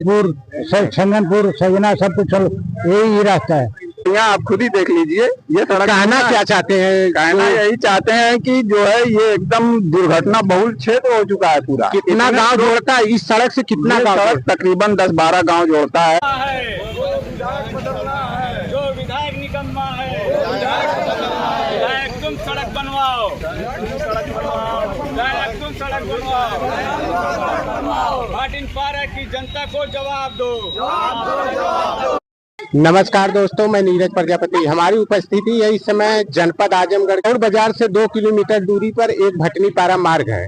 छंगनपुर सजना सब कुछ यही रास्ता है। यहाँ आप खुद ही देख लीजिए। ये सड़क कहना क्या चाहते हैं? कहना यही चाहते हैं कि जो है ये एकदम दुर्घटना बहुल क्षेत्र हो चुका है पूरा। कितना गांव जोड़ता है इस सड़क से? कितना गांव? सड़क तकरीबन 10-12 गांव जोड़ता है। जो विधायक निकम्मा है, विधायक तुम सड़क बनवाओ, विधायक तुम सड़क बनवाओ, भाटिनपारा की जनता को जवाब दो। नमस्कार दोस्तों, मैं नीरज प्रजापति। हमारी उपस्थिति है इस समय जनपद आजमगढ़ बाजार से 2 किलोमीटर दूरी पर एक भटनीपारा मार्ग है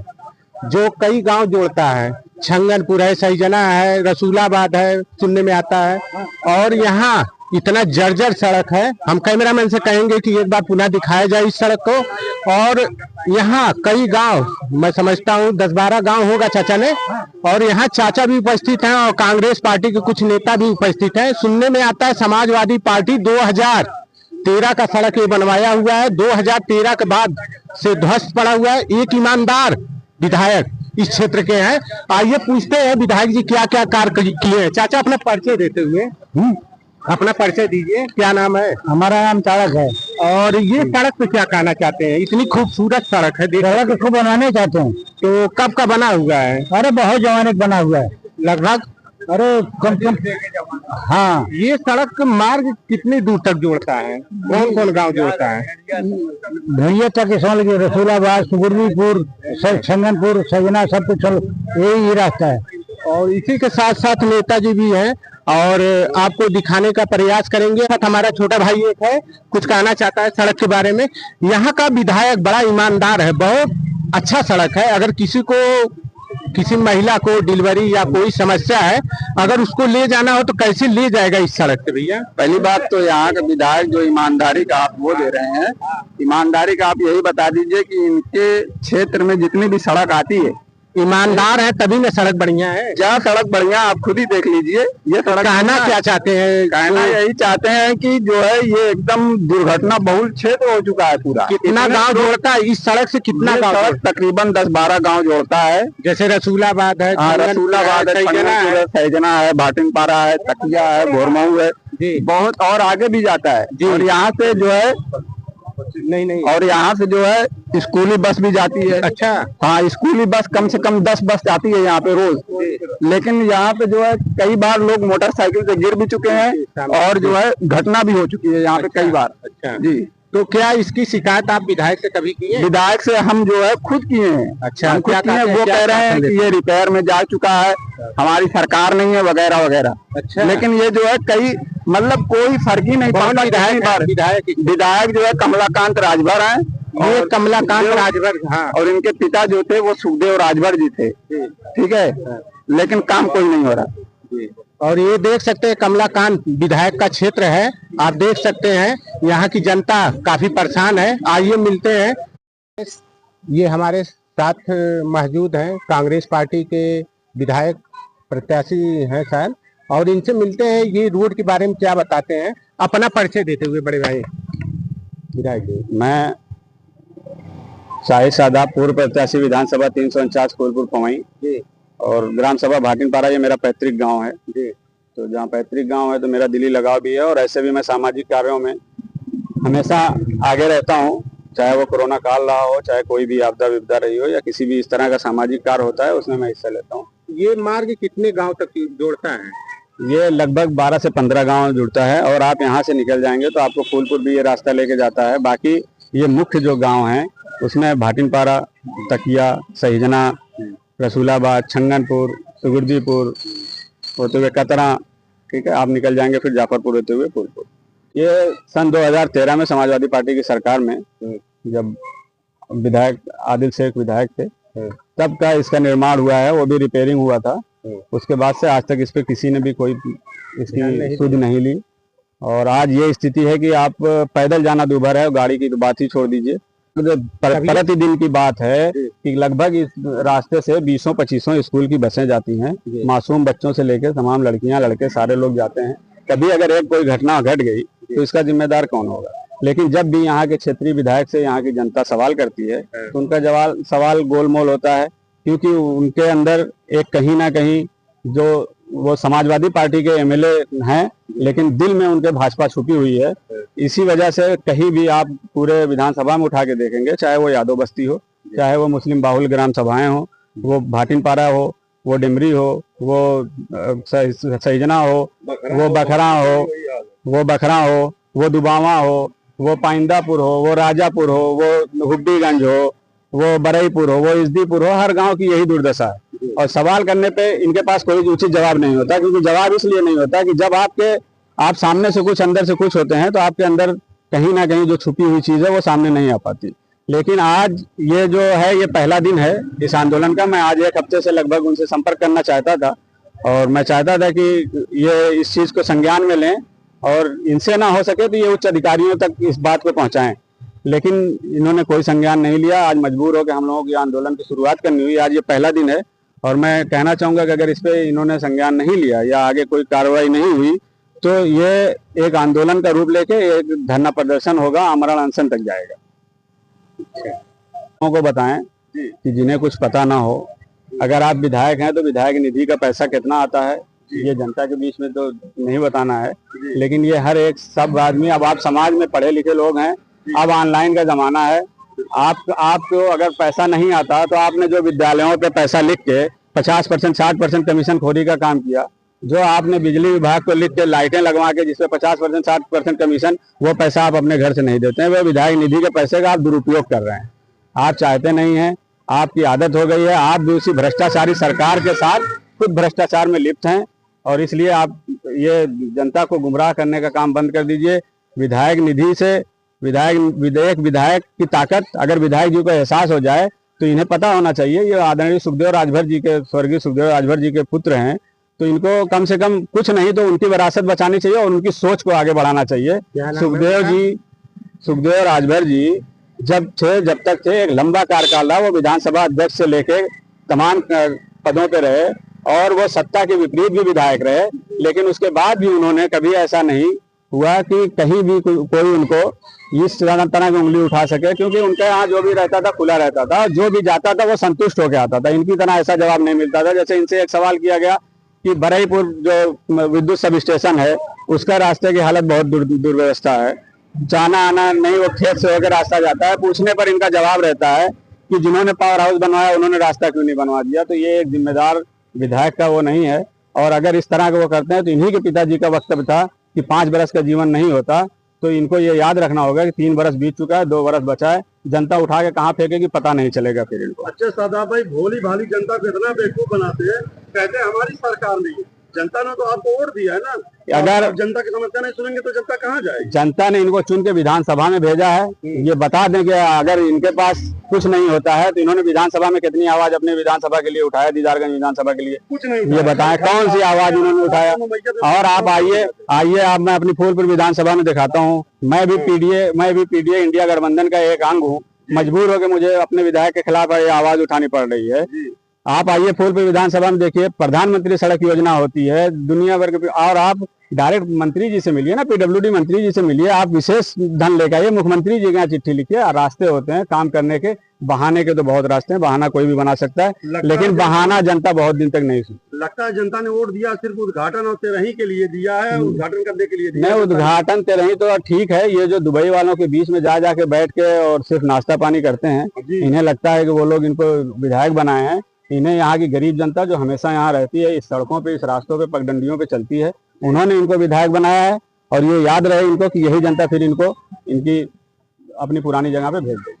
जो कई गांव जोड़ता है। छंगनपुर है, सहीजना है, रसूलाबाद है, सुनने में आता है। और यहाँ इतना जर्जर सड़क है, हम कैमरामैन से कहेंगे कि एक बार पुनः दिखाया जाए इस सड़क को। और यहाँ कई गांव, मैं समझता हूँ 10-12 गांव होगा चाचा ने। और यहाँ चाचा भी उपस्थित हैं और कांग्रेस पार्टी के कुछ नेता भी उपस्थित हैं। सुनने में आता है समाजवादी पार्टी 2013 का सड़क ये बनवाया हुआ है। 2013 के बाद से ध्वस्त पड़ा हुआ है। एक ईमानदार विधायक इस क्षेत्र के हैं। आइए पूछते हैं विधायक जी क्या क्या कार्य किए हैं। चाचा अपना परिचय देते हुए अपना परिचय दीजिए। क्या नाम है? हमारा नाम चालक है। और ये सड़क पे क्या कहना चाहते हैं? इतनी खूबसूरत सड़क है, सड़क को बनवाने चाहते हैं। तो कब का बना हुआ है? अरे बहुत जमाने का बना हुआ है, लगभग। अरे कम हाँ। ये सड़क मार्ग कितनी दूर तक जोड़ता है? कौन कौन गांव जोड़ता है? भैया तक समझ, रसूलाबाद, सुगुर्दीपुर, छंगनपुर, सजना सब कुछ यही रास्ता है। और इसी के साथ साथ नेताजी भी हैं और आपको दिखाने का प्रयास करेंगे। हमारा छोटा भाई एक है, कुछ कहना चाहता है सड़क के बारे में। यहाँ का विधायक बड़ा ईमानदार है, बहुत अच्छा सड़क है। अगर किसी महिला को डिलीवरी या कोई समस्या है, अगर उसको ले जाना हो तो कैसे ले जाएगा इस सड़क पे भैया? पहली बात तो यहाँ के विधायक जो ईमानदारी का आप वो दे रहे हैं, ईमानदारी का आप यही बता दीजिए कि इनके क्षेत्र में जितनी भी सड़क आती है, ईमानदार है तभी ना सड़क बढ़िया है। जहाँ सड़क बढ़िया आप खुद ही देख लीजिए। ये सड़क कहना क्या चाहते हैं? कहना यही चाहते हैं कि जो है ये एकदम दुर्घटना बहुल क्षेत्र हो चुका है पूरा। कितना गांव जोड़ता है इस सड़क से? कितना गांव? सड़क तकरीबन 10-12 गांव जोड़ता है। जैसे रसूलाबाद है, रसूलाबाद है, सहीजना है, भाटिनपारा है, तकिया है, भोरमऊ है, बहुत और आगे भी जाता है। और यहाँ से जो है नहीं और यहाँ से जो है स्कूली बस भी जाती है। अच्छा। हाँ, स्कूली बस कम से कम 10 बस जाती है यहाँ पे रोज। लेकिन यहाँ पे जो है कई बार लोग मोटरसाइकिल से गिर भी चुके हैं और जो है घटना भी हो चुकी है यहाँ पे कई बार। अच्छा जी। तो क्या इसकी शिकायत आप विधायक से कभी किए? विधायक से हम जो है खुद किए हैं। अच्छा, हम खुद किए हैं। वो कह रहे हैं कि ये रिपेयर में जा चुका है, हमारी सरकार नहीं है वगैरह वगैरह। अच्छा। लेकिन ये जो है कई मतलब कोई फर्क ही नहीं पड़ता। विधायक जो है कमलाकांत राजभर है। ये कमलाकांत राजभर, हाँ। और इनके पिता जो थे वो सुखदेव राजभर जी थे। ठीक है, लेकिन काम कोई नहीं हो रहा। और ये देख सकते हैं कमलाकांत विधायक का क्षेत्र है। आप देख सकते हैं यहाँ की जनता काफी परेशान है। आइए मिलते हैं। ये हमारे साथ मौजूद हैं कांग्रेस पार्टी के विधायक प्रत्याशी हैं शायद, और इनसे मिलते हैं। ये रोड के बारे में क्या बताते हैं, अपना परिचय देते हुए बड़े भाई विधायक जी। मैं शाहिद सादा, पूर्व प्रत्याशी विधानसभा 349 फूलपुर पवई और ग्राम सभा भाटिनपारा, ये मेरा पैतृक गांव है जी। तो जहाँ पैतृक गांव है तो मेरा दिली लगाव भी है। और ऐसे भी मैं सामाजिक कार्यों में हमेशा आगे रहता हूँ, चाहे वो कोरोना काल रहा हो, चाहे कोई भी आपदा विपदा रही हो, या किसी भी इस तरह का सामाजिक कार्य होता है उसमें मैं हिस्सा लेता हूँ। ये मार्ग कितने गांव तक जोड़ता है? ये लगभग 12 से 15 गाँव जुड़ता है। और आप यहाँ से निकल जाएंगे तो आपको फूलपुर भी ये रास्ता लेके जाता है। बाकी ये मुख्य जो गाँव है उसमें भाटिनपारा, तकिया, सहीजना, रसूलाबाद, छंगनपुर, सुगुर्दीपुर होते हुए कतरा, ठीक है, आप निकल जाएंगे फिर जाफरपुर होते हुए फूलपुर। ये सन 2013 में समाजवादी पार्टी की सरकार में जब विधायक आदिल शेख विधायक थे तब का इसका निर्माण हुआ है, वो भी रिपेयरिंग हुआ था। उसके बाद से आज तक इस पे किसी ने भी कोई इसकी सुध नहीं ली। और आज ये स्थिति है कि आप पैदल जाना दूभर है, गाड़ी की तो बात ही छोड़ दीजिए। प्रतिदिन की बात है कि लगभग इस रास्ते से 20-25 स्कूल की बसें जाती हैं। मासूम बच्चों से लेकर तमाम लड़कियां लड़के सारे लोग जाते हैं। कभी अगर एक कोई घटना घट गई तो इसका जिम्मेदार कौन होगा? लेकिन जब भी यहाँ के क्षेत्रीय विधायक से यहाँ की जनता सवाल करती है तो उनका सवाल गोलमोल होता है, क्योंकि उनके अंदर एक कहीं ना कहीं जो वो समाजवादी पार्टी के एमएलए हैं, लेकिन दिल में उनके भाजपा छुपी हुई है। इसी वजह से कहीं भी आप पूरे विधानसभा में उठा के देखेंगे, चाहे वो यादव बस्ती हो, चाहे वो मुस्लिम बाहुल ग्राम सभाएं हो, वो भाटिनपारा हो, वो डिमरी हो, वो सहीजना हो, वो बखरा हो, वो दुबावा हो, वो पाइंदापुर हो, वो राजापुर हो, वो हुड्डीगंज हो, वो बरईपुर हो, वो इजदीपुर हो, हर गांव की यही दुर्दशा है। और सवाल करने पे इनके पास कोई उचित जवाब नहीं होता, क्योंकि जवाब इसलिए नहीं होता कि जब आप सामने से कुछ अंदर से कुछ होते हैं तो आपके अंदर कहीं ना कहीं जो छुपी हुई चीज है वो सामने नहीं आ पाती। लेकिन आज ये जो है, ये पहला दिन है इस आंदोलन का। मैं आज 1 हफ्ते से लगभग उनसे संपर्क करना चाहता था और मैं चाहता था कि ये इस चीज को संज्ञान में लें और इनसे ना हो सके तो ये उच्च अधिकारियों तक इस बात को पहुंचाएं, लेकिन इन्होंने कोई संज्ञान नहीं लिया। आज मजबूर होकर हम लोगों की आंदोलन की शुरुआत करनी हुई। आज ये पहला दिन है और मैं कहना चाहूंगा कि अगर इस पे इन्होंने संज्ञान नहीं लिया या आगे कोई कार्रवाई नहीं हुई तो ये एक आंदोलन का रूप लेके एक धरना प्रदर्शन होगा, आमरण अनशन तक जाएगा। लोगों को बताएं कि जिन्हें कुछ पता ना हो, अगर आप विधायक हैं तो विधायक निधि का पैसा कितना आता है ये जनता के बीच में तो नहीं बताना है, लेकिन ये हर एक सब आदमी, अब आप समाज में पढ़े लिखे लोग हैं, अब ऑनलाइन का जमाना है। आपको अगर पैसा नहीं आता तो आपने जो विद्यालयों पे पैसा लिख के 50% 60% कमीशन खोरी का काम किया, जो आपने बिजली विभाग को लिख के लाइटें लगवा के जिसपे 50% 60% कमीशन, वो पैसा आप अपने घर से नहीं देते हैं, वो विधायक निधि के पैसे का आप दुरुपयोग कर रहे हैं। आप चाहते नहीं हैं, आपकी आदत हो गई है, आप भी उसी भ्रष्टाचारी सरकार के साथ खुद भ्रष्टाचार में लिप्त हैं और इसलिए आप ये जनता को गुमराह करने का काम बंद कर दीजिए। विधायक निधि से विधायक की ताकत अगर विधायक जी को एहसास हो जाए तो इन्हें पता होना चाहिए, ये आदरणीय सुखदेव राजभर जी के, स्वर्गीय सुखदेव राजभर जी के पुत्र हैं, तो इनको कम से कम कुछ नहीं तो उनकी विरासत बचानी चाहिए और उनकी सोच को आगे बढ़ाना चाहिए। सुखदेव राजभर जी जब तक थे, एक लंबा कार्यकाल रहा, वो विधानसभा अध्यक्ष से लेके तमाम पदों पे रहे और वो सत्ता के विपरीत भी विधायक रहे, लेकिन उसके बाद भी उन्होंने कभी ऐसा नहीं हुआ कि कहीं भी कोई उनको इस तरह की उंगली उठा सके, क्योंकि उनके यहाँ जो भी रहता था खुला रहता था, जो भी जाता था वो संतुष्ट होकर आता था। इनकी तरह ऐसा जवाब नहीं मिलता था। जैसे इनसे एक सवाल किया गया कि बरईपुर जो विद्युत सब स्टेशन है उसका रास्ते की हालत बहुत दुर्व्यवस्था है, जाना आना नहीं, वो खेत से होकर रास्ता जाता है। पूछने पर इनका जवाब रहता है कि जिन्होंने पावर हाउस बनवाया उन्होंने रास्ता क्यों नहीं बनवा दिया। तो ये एक जिम्मेदार विधायक का वो नहीं है, और अगर इस तरह के वो करते हैं तो इन्हीं के पिताजी का वक्तव्य था कि 5 बरस का जीवन नहीं होता, तो इनको ये याद रखना होगा कि 3 बरस बीत चुका है, 2 बरस बचा है, जनता उठा के कहाँ फेंकेगी पता नहीं चलेगा फिर इनको। अच्छा सादा भाई, भोली भाली जनता को इतना बेवकूफ बनाते हैं, कहते हैं हमारी सरकार नहीं है। जनता ने तो आपको वोट दिया है ना, अगर जनता की समस्या नहीं सुनेंगे तो जनता कहाँ जाएगी। जनता ने इनको चुन के विधानसभा में भेजा है। ये बता दें कि अगर इनके पास कुछ नहीं होता है तो इन्होंने विधानसभा में कितनी आवाज अपने विधानसभा के लिए उठाया, दीदारगंज विधानसभा के लिए कुछ नहीं, ये बताएं कौन सी आवाज उन्होंने उठाया। और आप आइए आप मैं अपनी फूलपुर विधानसभा में दिखाता हूँ। मैं भी पीडीए इंडिया गठबंधन का एक अंग हूँ। मजबूर होकर मुझे अपने विधायक के खिलाफ ये आवाज उठानी पड़ रही है। आप आइए फूलपुर विधानसभा में देखिए, प्रधानमंत्री सड़क योजना होती है दुनिया भर के, और आप डायरेक्ट मंत्री जी से मिलिए ना, पीडब्ल्यूडी मंत्री जी से मिलिए, आप विशेष धन लेकर आइए, मुख्यमंत्री जी के यहाँ चिट्ठी लिखिए। रास्ते होते हैं काम करने के, बहाने के तो बहुत रास्ते हैं, बहाना कोई भी बना सकता है, लेकिन बहाना जनता बहुत दिन तक नहीं सुन। लगता है जनता ने वोट दिया सिर्फ उद्घाटन और तेरही के लिए दिया है, उद्घाटन करने के लिए दिया। नहीं, उद्घाटन तेरही तो ठीक है, ये जो दुबई वालों के बीच में जाके बैठ के और सिर्फ नाश्ता पानी करते हैं, इन्हें लगता है कि वो लोग इनको विधायक बनाए हैं। इन्हें यहाँ की गरीब जनता जो हमेशा यहाँ रहती है, इस सड़कों पे, इस रास्तों पे, पगडंडियों पे चलती है, उन्होंने इनको विधायक बनाया है। और ये याद रहे इनको कि यही जनता फिर इनको इनकी अपनी पुरानी जगह पे भेज देगी।